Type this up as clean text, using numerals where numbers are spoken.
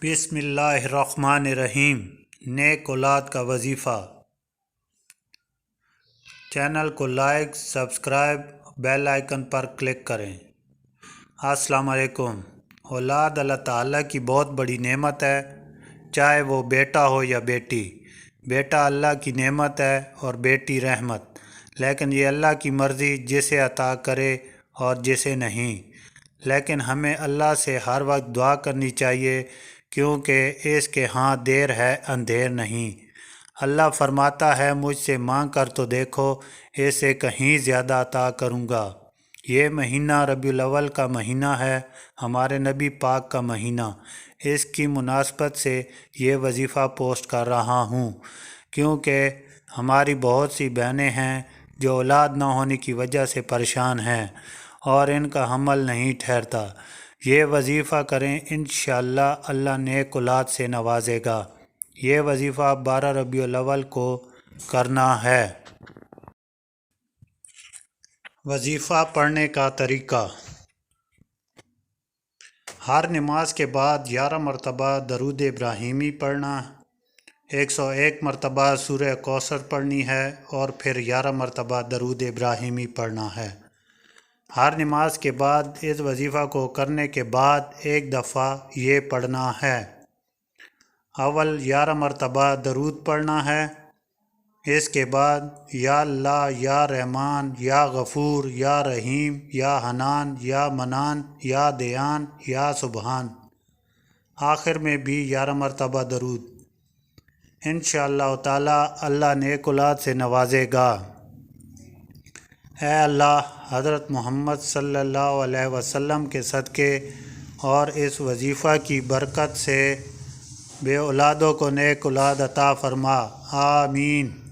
بسم اللہ الرحمن الرحیم۔ نیک اولاد کا وظیفہ۔ چینل کو لائک، سبسکرائب، بیل آئیکن پر کلک کریں۔ السلام علیکم۔ اولاد اللہ تعالیٰ کی بہت بڑی نعمت ہے، چاہے وہ بیٹا ہو یا بیٹی۔ بیٹا اللہ کی نعمت ہے اور بیٹی رحمت، لیکن یہ اللہ کی مرضی جسے عطا کرے اور جسے نہیں۔ لیکن ہمیں اللہ سے ہر وقت دعا کرنی چاہیے، کیونکہ اس کے ہاں دیر ہے اندھیر نہیں۔ اللہ فرماتا ہے مجھ سے مانگ کر تو دیکھو، اس سے کہیں زیادہ عطا کروں گا۔ یہ مہینہ ربیع الاول کا مہینہ ہے، ہمارے نبی پاک کا مہینہ۔ اس کی مناسبت سے یہ وظیفہ پوسٹ کر رہا ہوں، کیونکہ ہماری بہت سی بہنیں ہیں جو اولاد نہ ہونے کی وجہ سے پریشان ہیں اور ان کا حمل نہیں ٹھہرتا۔ یہ وظیفہ کریں، انشاءاللہ اللہ نیک اولاد سے نوازے گا۔ یہ وظیفہ 12 ربیع الاول کو کرنا ہے۔ وظیفہ پڑھنے کا طریقہ۔ ہر نماز کے بعد 11 مرتبہ درود ابراہیمی پڑھنا، 101 مرتبہ سورہ کوثر پڑھنی ہے اور پھر 11 مرتبہ درود ابراہیمی پڑھنا ہے۔ ہر نماز کے بعد اس وظیفہ کو کرنے کے بعد ایک دفعہ یہ پڑھنا ہے۔ اول 11 مرتبہ درود پڑھنا ہے، اس کے بعد یا اللہ، یا رحمان، یا غفور، یا رحیم، یا حنان، یا منان، یا دیان، یا سبحان، آخر میں بھی 11 مرتبہ درود۔ انشاءاللہ تعالی اللہ نیک اولاد سے نوازے گا۔ اے اللہ، حضرت محمد صلی اللہ علیہ وسلم کے صدقے اور اس وظیفہ کی برکت سے بے اولادوں کو نیک اولاد عطا فرما، آمین۔